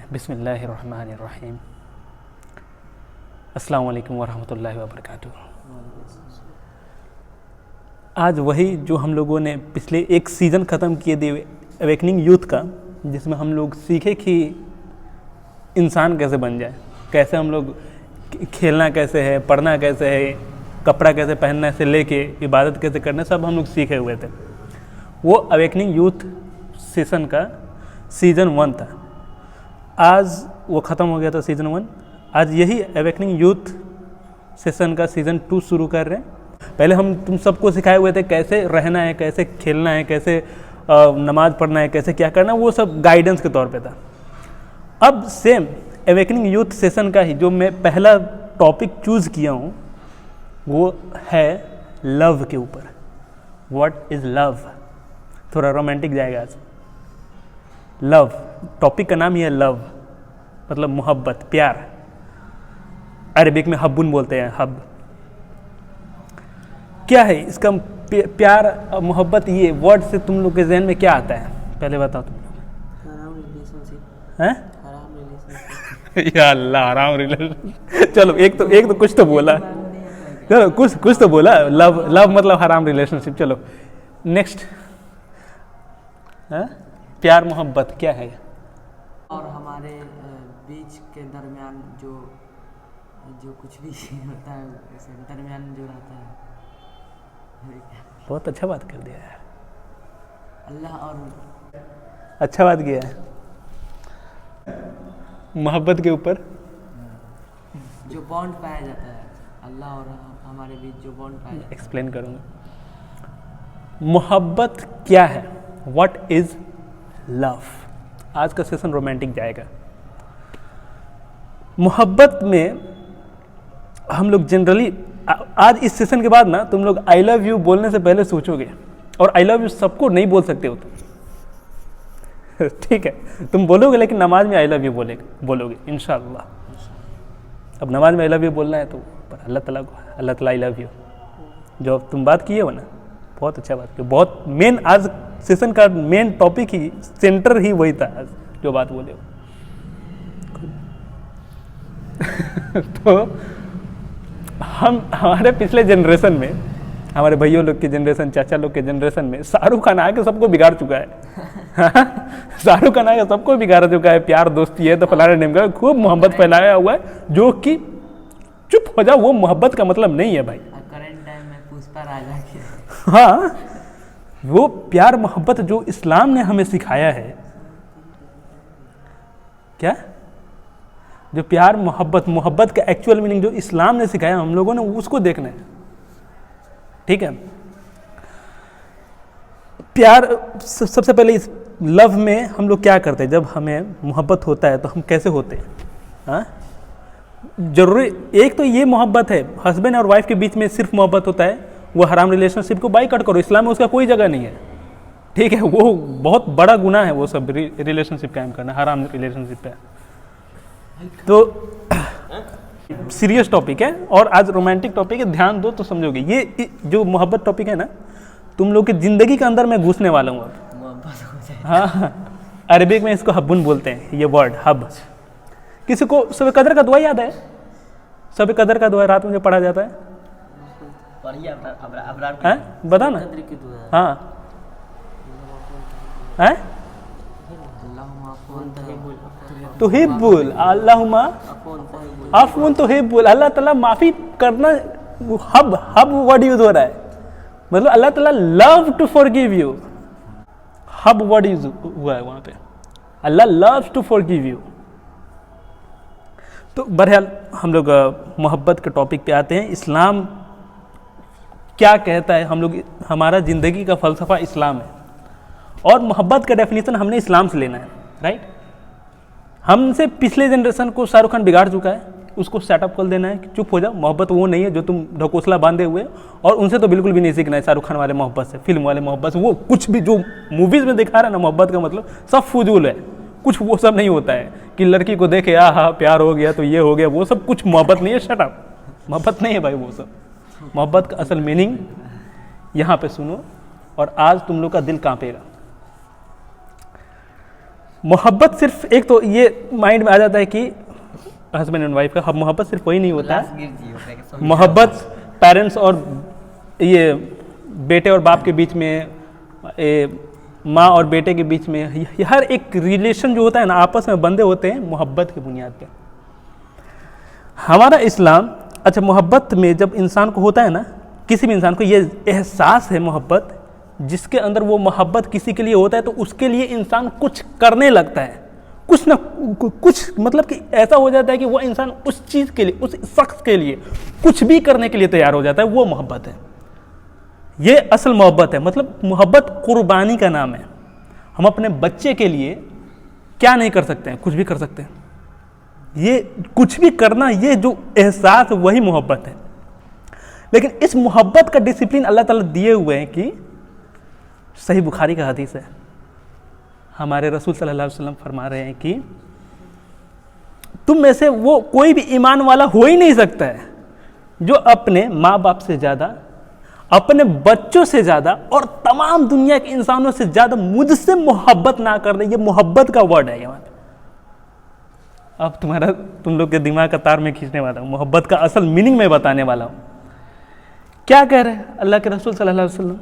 बिस्मिल्लाहिर्रहमानिर्रहीम। अस्सलाम वालेकुम वरहमतुल्लाहि वबरकातुहू। आज वही जो हम लोगों ने पिछले एक सीज़न ख़त्म किए थे अवेकनिंग यूथ का, जिसमें हम लोग सीखे कि इंसान कैसे बन जाए, कैसे हम लोग खेलना कैसे है, पढ़ना कैसे है, कपड़ा कैसे पहनने से लेके इबादत कैसे करना, सब हम लोग सीखे हुए थे। वो अवेकनिंग यूथ सेशन का सीज़न 1 था। आज वो ख़त्म हो गया था सीज़न 1। आज यही अवेकनिंग यूथ सेशन का सीज़न 2 शुरू कर रहे हैं। पहले हम तुम सबको सिखाए हुए थे कैसे रहना है, कैसे खेलना है, कैसे नमाज़ पढ़ना है, कैसे क्या करना है, वो सब गाइडेंस के तौर पे था। अब सेम अवेकनिंग यूथ सेशन का ही जो मैं पहला टॉपिक चूज़ किया हूँ वो है लव के ऊपर। What is love? थोड़ा रोमांटिक जाएगा आज। लव, टॉपिक का नाम ही है लव, मतलब मोहब्बत, प्यार। अरबिक में हब्बुन बोलते हैं, हब। क्या है इसका प्यार मोहब्बत? ये वर्ड से तुम लोग के जहन में क्या आता है, पहले बताओ तुम लोग। हैं? या अल्लाह, हराम रिलेशन। चलो एक तो कुछ तो बोला, चलो कुछ तो बोला। लव मतलब हराम रिलेशनशिप। चलो नेक्स्ट। प्यार मोहब्बत क्या है? और हमारे बीच के दरमियान जो कुछ भी होता है, दरमियान जो रहता है। बहुत अच्छा बात कर दिया यार, अल्लाह और अच्छा बात किया है। मोहब्बत के ऊपर जो बॉन्ड पाया जाता है, अल्लाह और हमारे बीच जो बॉन्ड पाया जाता है। एक्सप्लेन करूँगा। मोहब्बत क्या है? What is love? आज का सेशन रोमांटिक जाएगा। मोहब्बत में हम लोग जनरली आज इस सेशन के बाद ना तुम लोग आई लव यू बोलने से पहले सोचोगे, और आई लव यू सबको नहीं बोल सकते हो तुम। ठीक है, तुम बोलोगे लेकिन नमाज में आई लव यू बोलोगे इंशाअल्लाह। अब नमाज में आई लव यू बोलना है तो पर अल्लाह ताला आई लव यू, जो तुम बात किए हो ना, बहुत अच्छा बात की। बहुत मेन आज सेशन का मेन टॉपिक ही, सेंटर ही वही था आज जो बात बोले हो। तो हमारे पिछले जनरेशन में, हमारे भैयों लोग की जनरेशन, चाचा लोग के जनरेशन में शाहरुख खान आके सबको बिगाड़ चुका है। शाहरुख खान आके सबको बिगाड़ चुका है। प्यार दोस्ती है तो फलाने नेम का खूब मोहब्बत फैलाया हुआ है, जो कि चुप हो जाओ, वो मोहब्बत का मतलब नहीं है भाई। करंट टाइम में पुष्पा राजा की, हाँ, वो प्यार मोहब्बत जो इस्लाम ने हमें सिखाया है, क्या जो प्यार मोहब्बत का एक्चुअल मीनिंग जो इस्लाम ने सिखाया, हम लोगों ने उसको देखना है। ठीक है, प्यार सबसे पहले इस लव में हम लोग क्या करते हैं? जब हमें मोहब्बत होता है तो हम कैसे होते हैं? हाँ, जरूरी एक तो ये मोहब्बत है, हस्बैंड और वाइफ के बीच में सिर्फ मोहब्बत होता है, वो हराम रिलेशनशिप को बाइकआउट करो। इस्लाम में उसका कोई जगह नहीं है। ठीक है, वो बहुत बड़ा गुनाह है वो सब रिलेशनशिप कायम करना, हराम रिलेशनशिप पे। तो सीरियस टॉपिक है और आज रोमांटिक टॉपिक है, ध्यान दो तो समझोगे। ये जो मोहब्बत टॉपिक है ना, तुम लोग की जिंदगी के अंदर मैं घुसने वाला हूँ अब। मोहब्बत हो जाए। हाँ, अरबिक में इसको हब्बुन बोलते हैं, ये वर्ड हब। किसी को सब कदर का दुआ याद है? सब कदर का दुआ रात में जो पढ़ा जाता है, बता ना। हाँ है तुहिब्बुल अल्लाहुम्मा अफ़्वन तुहिब्बुल, अल्लाह ताला माफ़ी करना। हब वर्ड यूज हो रहा है, मतलब अल्लाह ताला लव टू फॉरगिव यू। हब वर्ड यूज हुआ है वहाँ पे, Allah loves to forgive you. तो बहरहाल हम लोग मोहब्बत के टॉपिक पे आते हैं। इस्लाम क्या कहता है? हम लोग, हमारा ज़िंदगी का फ़लसफ़ा इस्लाम है, और मोहब्बत का डेफिनेशन हमने इस्लाम से लेना है, राइट। हमसे पिछले जनरेशन को शाहरुख खान बिगाड़ चुका है, उसको सेटअप कर देना है कि चुप हो जाओ, मोहब्बत वो नहीं है जो तुम ढकोसला बांधे हुए। और उनसे तो बिल्कुल भी नहीं सीखना है शाहरुख खान वाले मोहब्बत से, फिल्म वाले मोहब्बत से। वो कुछ भी जो मूवीज़ में दिखा रहा है ना मोहब्बत का मतलब, सब फजूल है। कुछ वो सब नहीं होता है कि लड़की को देखे हाँ प्यार हो गया तो ये हो गया, वो सब कुछ मोहब्बत नहीं है। शटअप, मोहब्बत नहीं है भाई वो सब। मोहब्बत का असल मीनिंग यहाँ पे सुनो, और आज तुम लोग का दिल कांपेगा। मोहब्बत सिर्फ एक तो ये माइंड में आ जाता है कि हस्बैंड एंड वाइफ का मोहब्बत सिर्फ वही नहीं होता है, मोहब्बत पेरेंट्स और ये बेटे और बाप के बीच में, माँ और बेटे के बीच में, हर एक रिलेशन जो होता है ना आपस में बंधे होते हैं मोहब्बत की बुनियाद पे। हमारा इस्लाम, अच्छा मोहब्बत में जब इंसान को होता है ना, किसी भी इंसान को ये एहसास है मोहब्बत, जिसके अंदर वो मोहब्बत किसी के लिए होता है तो उसके लिए इंसान कुछ करने लगता है, कुछ ना कुछ, मतलब कि ऐसा हो जाता है कि वो इंसान उस चीज़ के लिए, उस शख्स के लिए कुछ भी करने के लिए तैयार हो जाता है। वो मोहब्बत है, ये असल मोहब्बत है। मतलब मोहब्बत कुर्बानी का नाम है। हम अपने बच्चे के लिए क्या नहीं कर सकते हैं, कुछ भी कर सकते हैं। ये कुछ भी करना, ये जो एहसास वही मोहब्बत है। लेकिन इस मोहब्बत का डिसिप्लिन अल्लाह ताला दिए हुए हैं कि सही बुखारी का हदीस है, हमारे रसूल सल्लल्लाहु अलैहि वसल्लम फरमा रहे हैं कि तुम में से वो कोई भी ईमान वाला हो ही नहीं सकता है जो अपने माँ बाप से ज़्यादा, अपने बच्चों से ज़्यादा और तमाम दुनिया के इंसानों से ज़्यादा मुझसे मोहब्बत ना कर रहे। ये मोहब्बत का वर्ड है यहाँ पे। अब तुम लोग के दिमाग का तार में खींचने वाला हूँ, मोहब्बत का असल मीनिंग में बताने वाला हूँ। क्या कह रहे हैं अल्लाह के रसूल सल्लल्लाहु अलैहि वसल्लम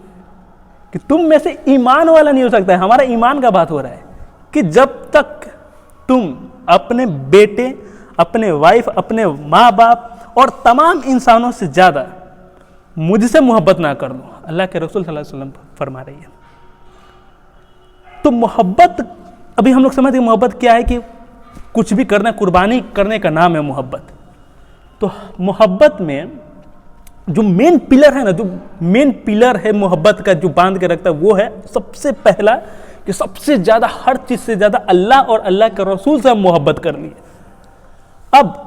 कि तुम में से ईमान वाला नहीं हो सकता है। हमारा ईमान का बात हो रहा है कि जब तक तुम अपने बेटे, अपने वाइफ, अपने माँ बाप और तमाम इंसानों से ज़्यादा मुझसे मोहब्बत ना कर लो, अल्लाह के रसूल सल्लल्लाहु अलैहि वसल्लम फरमा रही है। तो मोहब्बत, अभी हम लोग समझते हैं मोहब्बत क्या है कि कुछ भी करना, कुर्बानी करने का नाम है मोहब्बत। तो मोहब्बत में जो मेन पिलर है ना, जो मेन पिलर है मोहब्बत का, जो बांध के रखता है, वो है सबसे पहला कि सबसे ज़्यादा, हर चीज़ से ज़्यादा अल्लाह और अल्लाह के रसूल से हम मोहब्बत कर लिए। अब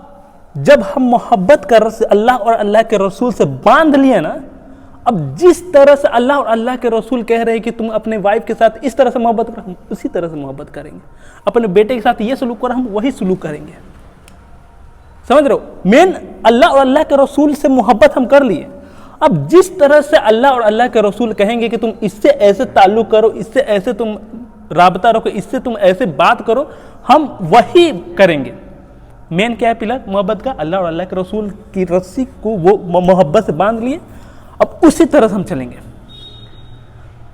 जब हम मोहब्बत कर अल्लाह और अल्लाह के रसूल से बांध लिए ना, अब जिस तरह से अल्लाह और अल्लाह के रसूल कह रहे हैं कि तुम अपने वाइफ के साथ इस तरह से मोहब्बत करो, हम उसी तरह से मोहब्बत करेंगे। अपने बेटे के साथ ये सलूक करो, हम वही सलूक करेंगे। समझ रहे हो? मेन अल्लाह और अल्लाह के रसूल से मोहब्बत हम कर लिए। अब जिस तरह से अल्लाह और अल्लाह के रसूल कहेंगे कि तुम इससे ऐसे ताल्लुक करो, इससे ऐसे तुम राबता रखो, इससे तुम ऐसे बात करो, हम वही करेंगे। मेन क्या है पिलर मोहब्बत का? अल्लाह और अल्लाह के रसूल की रस्सी को वो मोहब्बत से बांध लिए, अब उसी तरह से हम चलेंगे।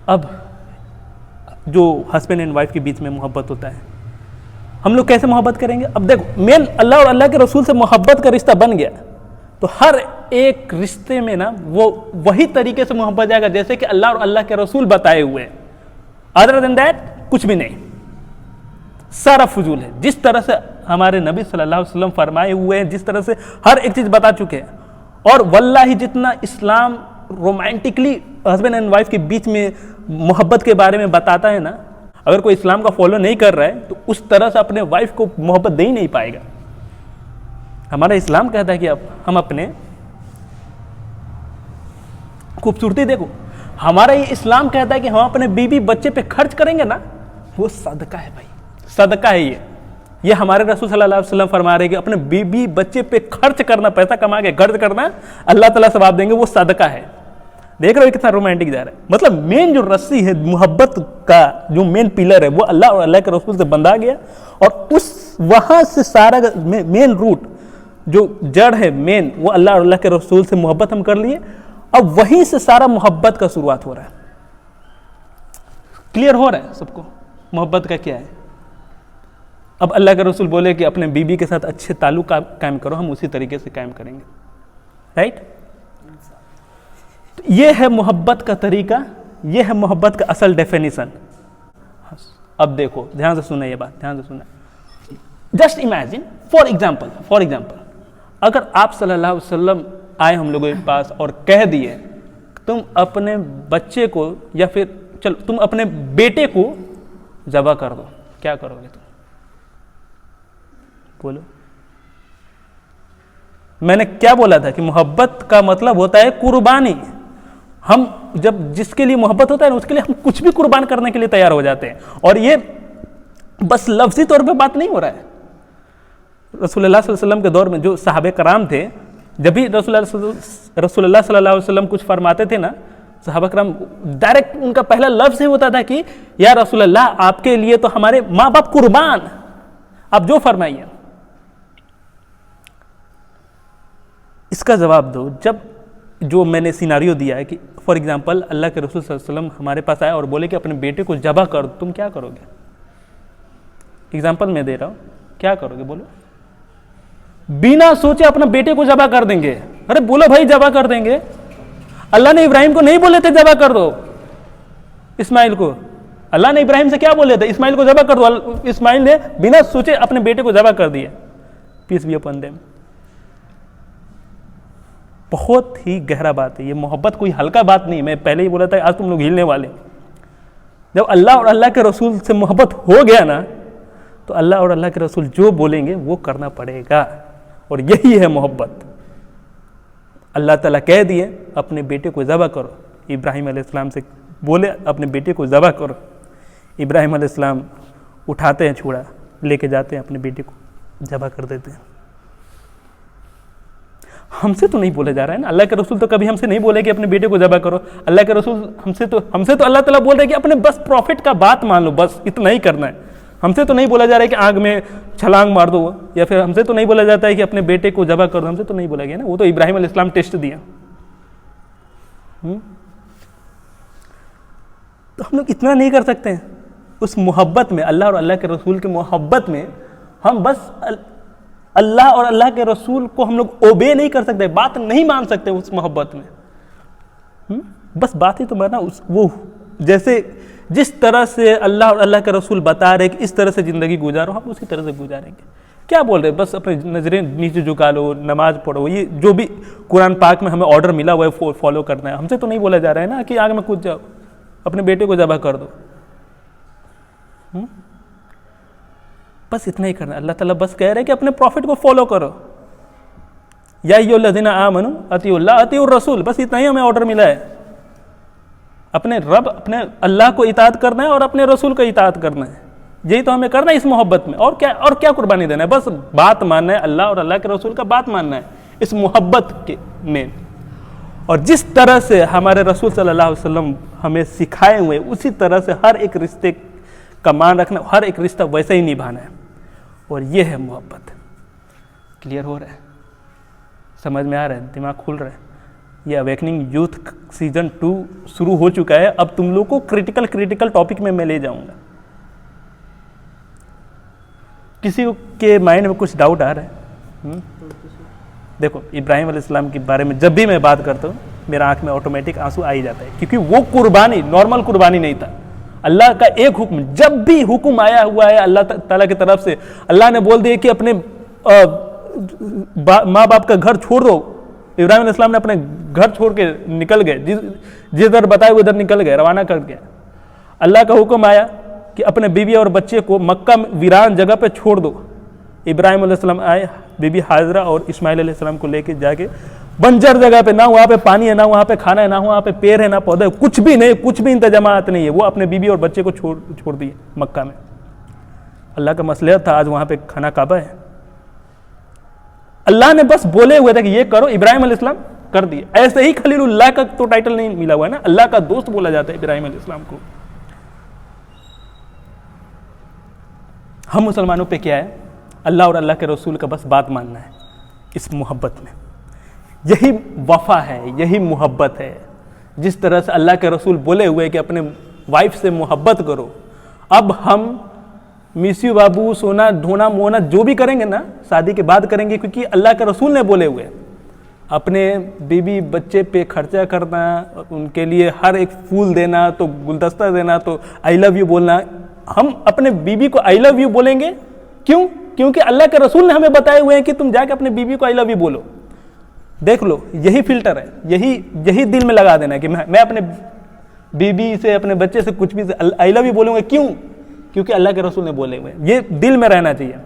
अब जो हस्बैंड एंड वाइफ के बीच में मोहब्बत होता है, हम लोग कैसे मोहब्बत करेंगे? अब देखो, मेन अल्लाह और अल्लाह के रसूल से मोहब्बत का रिश्ता बन गया तो हर एक रिश्ते में ना वो वही तरीके से मोहब्बत जाएगा जैसे कि अल्लाह और अल्लाह के रसूल बताए हुए हैं। अदर देन दैट कुछ भी नहीं, सारा फजूल है। जिस तरह से हमारे नबी सल्लल्लाहु अलैहि वसल्लम फरमाए हुए हैं, जिस तरह से हर एक चीज़ बता चुके हैं, और वल्लाही जितना इस्लाम रोमांटिकली हस्बैंड एंड वाइफ के बीच में मोहब्बत के बारे में बताता है ना, अगर कोई इस्लाम का फॉलो नहीं कर रहा है तो उस तरह से अपने वाइफ को मोहब्बत दे ही नहीं पाएगा। हमारा इस्लाम कहता है कि अब हम अपने खूबसूरती देखो, हमारा ये इस्लाम कहता है कि हम अपने बीवी बच्चे पे खर्च करेंगे ना, वो सदका है भाई, सदका है। ये हमारे रसूल सल्लल्लाहु अलैहि वसल्लम फरमा रहे हैं कि अपने बीवी बच्चे पे खर्च करना, पैसा कमा के खर्च करना, अल्लाह ताला सवाब देंगे, वो सदका है। देख रहे हो कितना रोमांटिक जा रहा है। मतलब मेन जो रस्सी है मोहब्बत का, जो मेन पिलर है, वो अल्लाह और अल्लाह के रसूल से बंधा गया, और उस वहां से सारा मेन रूट, जो जड़ है मेन, वो अल्लाह और अल्लाह के रसूल से मोहब्बत हम कर लिए। अब वहीं से सारा मोहब्बत का शुरुआत हो रहा है। क्लियर हो रहा है सबको मोहब्बत का क्या है? अब अल्लाह के रसूल बोले कि अपने बीबी के साथ अच्छे ताल्लुक कायम करो, हम उसी तरीके से कायम करेंगे। राइट? तो ये है मोहब्बत का तरीका, ये है मोहब्बत का असल डेफिनेशन। अब देखो, ध्यान से सुना ये बात, ध्यान से सुना। जस्ट इमेजिन, फॉर एग्जाम्पल, अगर आप सल्लल्लाहु अलैहि वसल्लम आए हम लोगों के पास और कह दिए तुम अपने बच्चे को, या फिर चलो तुम अपने बेटे को ज़बह कर दो, क्या करोगे तुम? बोलो। मैंने क्या बोला था कि मोहब्बत का मतलब होता है कुर्बानी। हम जब जिसके लिए मोहब्बत होता है ना, उसके लिए हम कुछ भी कुर्बान करने के लिए तैयार हो जाते हैं। और ये बस लफ्जी तौर पे बात नहीं हो रहा है। रसूलुल्लाह सल्लल्लाहु अलैहि वसल्लम के दौर में जो साहबे कराम थे, जब भी रसूलुल्लाह सल्लल्लाहु अलैहि वसल्लम कुछ फरमाते थे ना, सहाबा करम डायरेक्ट उनका पहला लफ्ज़ ही होता था कि या रसूल अल्लाह, आपके लिए तो हमारे माँ बाप कुर्बान, आप जो फरमाइए। इसका जवाब दो। जब जो मैंने सिनारियो दिया है कि फॉर एग्जांपल अल्लाह के रसूल सल्लल्लाहु अलैहि वसल्लम हमारे पास आए और बोले कि अपने बेटे को ज़बह कर, तुम क्या करोगे? एग्जांपल मैं दे रहा हूँ, क्या करोगे बोलो? बिना सोचे अपना बेटे को ज़बह कर देंगे। अरे बोलो भाई, ज़बह कर देंगे। अल्लाह ने इब्राहिम को नहीं बोले थे ज़बह कर दो इस्माइल को। अल्लाह ने इब्राहिम से क्या बोले थे? इस्माइल को ज़बह कर दो। इस्माइल ने बिना सोचे अपने बेटे को ज़बह कर दिया। Peace be upon them. बहुत ही गहरा बात है ये। मोहब्बत कोई हल्का बात नहीं। मैं पहले ही बोला था, आज तुम लोग हिलने वाले। जब अल्लाह और अल्लाह के रसूल से मोहब्बत हो गया ना, तो अल्लाह और अल्लाह के रसूल जो बोलेंगे वो करना पड़ेगा, और यही है मोहब्बत। अल्लाह ताला कह दिए अपने बेटे को ज़बह करो, इब्राहिम अलैहिस्सलाम से बोले अपने बेटे को ज़बह करो, इब्राहिम अलैहिस्सलाम उठाते हैं छुरा, लेके जाते हैं अपने बेटे को ज़बह कर देते हैं। हमसे तो नहीं बोला जा रहा है ना। अल्लाह के रसूल तो कभी हमसे नहीं बोले कि अपने बेटे को ज़बह करो। अल्लाह के रसूल हमसे तो अल्लाह ताला बोल रहे हैं कि अपने बस प्रॉफिट का बात मान लो, बस इतना ही करना है। हमसे तो नहीं बोला जा रहा है कि आग में छलांग मार दो, या फिर हमसे तो नहीं बोला जाता है कि अपने बेटे को ज़बह कर दो। हमसे तो नहीं बोला गया ना। वो तो इब्राहिम अलैहिस्सलाम टेस्ट दिया। तो हम लोग इतना नहीं कर सकते हैं उस मोहब्बत में, अल्लाह और अल्लाह के रसूल के मोहब्बत में। हम बस अल्लाह और अल्लाह के रसूल को हम लोग ओबे नहीं कर सकते, बात नहीं मान सकते उस मोहब्बत में। बस बात ही तो माना वो जैसे जिस तरह से अल्लाह और अल्लाह के रसूल बता रहे कि इस तरह से ज़िंदगी गुजारो, हम उसी तरह से गुजारेंगे। क्या बोल रहे हैं? बस अपने नजरें नीचे झुका लो, नमाज पढ़ो, ये जो भी कुरान पाक में हमें ऑर्डर मिला हुआ है फॉलो करना है। हमसे तो नहीं बोला जा रहा है ना कि आग में कूद जाओ, अपने बेटे को ज़बह कर दो। बस इतना ही करना। अल्लाह ताला बस कह रहे हैं कि अपने प्रॉफिट को फॉलो करो। या अय्युहल्लज़ीना आमनू अतीउल्लाह अतीउर रसूल, बस इतना ही हमें ऑर्डर मिला है। अपने रब, अपने अल्लाह को इताअत करना है और अपने रसूल को इताअत करना है। यही तो हमें करना है इस मोहब्बत में। और क्या कुर्बानी देना है? बस बात मानना है, अल्लाह और अल्लाह के रसूल का बात मानना है इस मोहब्बत के में। और जिस तरह से हमारे रसूल सल्लल्लाहु अलैहि वसल्लम हमें सिखाए हुए, उसी तरह से हर एक रिश्ते का मान रखना, हर एक रिश्ता वैसे ही निभाना है। और ये है मोहब्बत। क्लियर हो रहा है? समझ में आ रहा है? दिमाग खुल रहा है? ये अवेकनिंग यूथ सीजन 2 शुरू हो चुका है। अब तुम लोग को क्रिटिकल टॉपिक में मैं ले जाऊंगा। किसी के माइंड में कुछ डाउट आ रहा है? देखो, इब्राहिम अलैहिस्सलाम के बारे में जब भी मैं बात करता हूँ, मेरा आंख में ऑटोमेटिक आंसू आ ही जाता है, क्योंकि वो कुर्बानी नॉर्मल कुर्बानी नहीं था। अल्लाह का एक हुक्म, जब भी हुक्म आया हुआ है अल्लाह ताला की तरफ से, अल्लाह ने बोल दिया कि अपने माँ बाप का घर छोड़ दो। इब्राहिम अलैहिस्सलाम ने अपने घर छोड़ के निकल गए, जिधर बताए उधर निकल गए, रवाना कर गया। अल्लाह का हुक्म आया कि अपने बीवी और बच्चे को मक्का वीरान जगह पे छोड़ दो। इब्राहिम अलैहिस्सलाम आए, बीबी हाजरा और इस्माइल अलैहिस्सलाम को लेके जाके बंजर जगह पे, ना वहाँ पे पानी है, ना वहाँ पे खाना है, ना वहाँ पे पेड़ है, ना पौधे, कुछ भी नहीं, कुछ भी इंतजामात नहीं है। वो अपने बीवी और बच्चे को छोड़ दिए मक्का में। अल्लाह का मसला था, आज वहाँ पे खाना काबा है। अल्लाह ने बस बोले हुए थे कि ये करो, इब्राहिम अलैहिस्सलाम कर दिए। ऐसे ही खलीलुल्लाह का तो टाइटल नहीं मिला हुआ है ना, अल्लाह का दोस्त बोला जाता है इब्राहिम अलैहिस्सलाम को। हम मुसलमानों पे क्या है? अल्लाह और अल्लाह के रसूल का बस बात मानना है इस मोहब्बत में। यही वफा है, यही मोहब्बत है। जिस तरह से अल्लाह के रसूल बोले हुए कि अपने वाइफ से मोहब्बत करो, अब हम मिस यू बाबू, सोना ढोना मोना जो भी करेंगे ना, शादी के बाद करेंगे, क्योंकि अल्लाह के रसूल ने बोले हुए अपने बीबी बच्चे पे खर्चा करना, उनके लिए हर एक फूल देना, तो गुलदस्ता देना, तो आई लव यू बोलना। हम अपने बीबी को आई लव यू बोलेंगे क्यों? क्योंकि अल्लाह के रसूल ने हमें बताए हुए हैं कि तुम जाके अपने बीबी को आई लव यू बोलो। देख लो, यही फिल्टर है, यही दिल में लगा देना कि मैं अपने बीबी से, अपने बच्चे से कुछ भी आई लव यू बोलूंगा। क्यों? क्योंकि अल्लाह के रसूल ने बोले हुए, ये दिल में रहना चाहिए।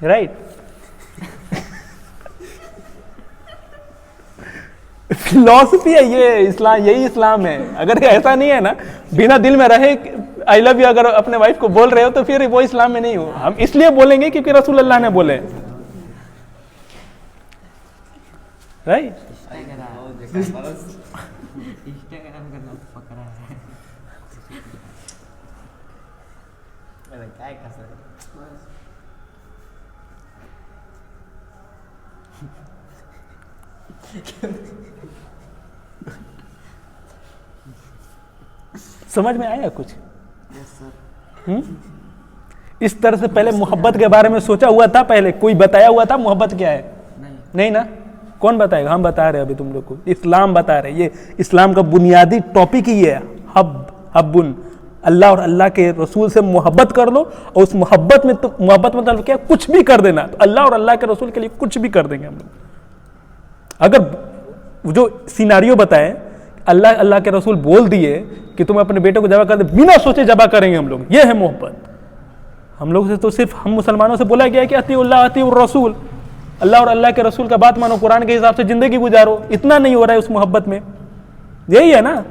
राइट? फिलॉसफी है ये, इस्लाम, यही इस्लाम है। अगर ऐसा नहीं है ना, बिना दिल में रहे आई लव यू अगर अपने वाइफ को बोल रहे हो, तो फिर वो इस्लाम में नहीं हो। हम इसलिए बोलेंगे क्योंकि रसूल अल्लाह ने बोले। राइट? काय कसं समझ में आया कुछ? Yes sir. इस तरह से पहले मोहब्बत के बारे में सोचा हुआ था? पहले कोई बताया हुआ था मोहब्बत क्या है? नहीं। नहीं ना? कौन बताएगा? हम बता रहे हैं अभी तुम लोग को, इस्लाम बता रहे हैं। ये इस्लाम का बुनियादी टॉपिक ही है, हब्बुन, अल्लाह और अल्लाह के रसूल से मोहब्बत कर लो, और उस मोहब्बत में तो मोहब्बत मतलब क्या? कुछ भी कर देना। तो अल्लाह और अल्लाह के रसूल के लिए कुछ भी कर देंगे हम लोग। अगर जो सिनारियो बताए, अल्लाह अल्लाह के रसूल बोल दिए कि तुम अपने बेटे को जबा कर दे, बिना सोचे जबा करेंगे हम लोग, ये है मोहब्बत। हम लोग से तो सिर्फ हम मुसलमानों से बोला गया है कि अतीउल्लाह अतीउर रसूल, अल्लाह और अल्लाह के रसूल का बात मानो, कुरान के हिसाब से जिंदगी गुजारो। इतना नहीं हो रहा है उस मोहब्बत में। यही है ना,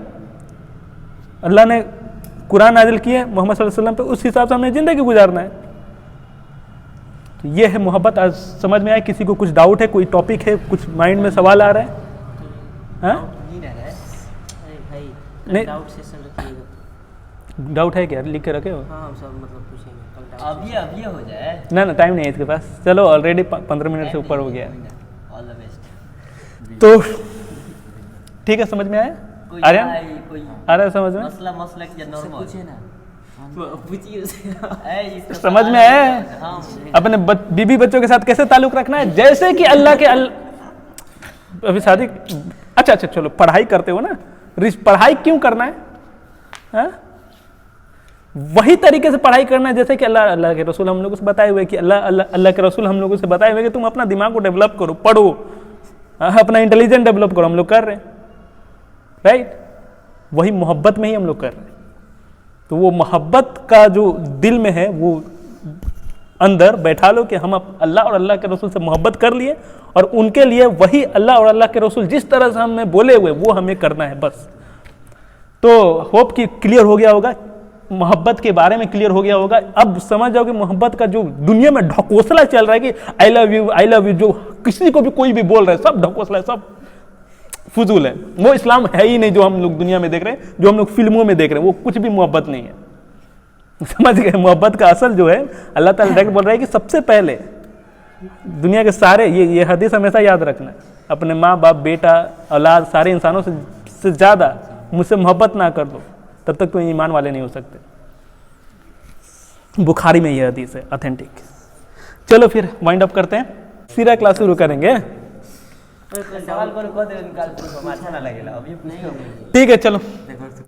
अल्लाह ने कुरान नाजिल किए मोहम्मद सल्लल्लाहु अलैहि वसल्लम पे, उस हिसाब से हमने जिंदगी गुजारना है। तो ये है मोहब्बत। आज समझ में आया? किसी को कुछ डाउट है? कोई टॉपिक है, कुछ माइंड में सवाल आ रहा है? हाँ? नहीं रह रहा है। अरे भाई नहीं। डाउट सेशन रखिएगा। डाउट है क्या? लिख के रखे हो? हाँ हम सब मतलब पूछेंगे कल डाउट। अभी हो जाए। ना टाइम नहीं है इसके पास। चलो ऑलरेडी 15 मिनट से ऊपर हो गया है। All the best. तो ठीक है, समझ में आया? कोई आर्यन कोई आ रहा है समझ में? मसला कि उससे नॉर्मल पूछे ना। पूछिए उसे। समझ में आया? हाँ अपने बीबी बच्चों के साथ कैसे ताल्लुक रखना है? जैसे कि अल्लाह के अभी शादी, अच्छा चलो, पढ़ाई करते हो ना, पढ़ाई क्यों करना है? हाँ? वही तरीके से पढ़ाई करना है जैसे कि अल्लाह के रसूल हम लोगों से बताए हुए कि अल्लाह के रसूल हम लोगों से बताए हुए कि तुम अपना दिमाग को डेवलप करो, पढ़ो, अपना इंटेलिजेंस डेवलप करो। हम लोग कर रहे हैं, राइट? वही मोहब्बत में ही हम लोग कर रहे हैं। तो वो मोहब्बत का जो दिल में है, वो अंदर बैठा लो कि हम अल्लाह और अल्लाह के रसूल से मोहब्बत कर लिए, और उनके लिए वही अल्लाह और अल्लाह के रसूल जिस तरह से हमें बोले हुए वो हमें करना है, बस। तो होप कि क्लियर हो गया होगा, मोहब्बत के बारे में क्लियर हो गया होगा। अब समझ जाओ कि मोहब्बत का जो दुनिया में ढकोसला चल रहा है कि आई लव यू, जो किसी को भी कोई भी बोल रहा है, सब ढकोसला है, सब फजूल है। वो इस्लाम है ही नहीं जो हम लोग दुनिया में देख रहे हैं, जो हम लोग फिल्मों में देख रहे हैं, वो कुछ भी मोहब्बत नहीं है। समझ गए? मोहब्बत का असल जो है, अल्लाह ताला डायरेक्ट बोल रहा है कि सबसे पहले दुनिया के सारे, ये हदीस हमेशा याद रखना, अपने माँ बाप, बेटा, औलाद, सारे इंसानों से ज़्यादा मुझसे मोहब्बत ना कर दो, तब तक तो ईमान वाले नहीं हो सकते। बुखारी में ये हदीस है, ऑथेंटिक। चलो फिर वाइंड अप करते हैं, सीरा क्लास शुरू करेंगे। सवाल पर कह दे, निकाल, अच्छा ना लगेगा अभी। ठीक है, चलो। देखो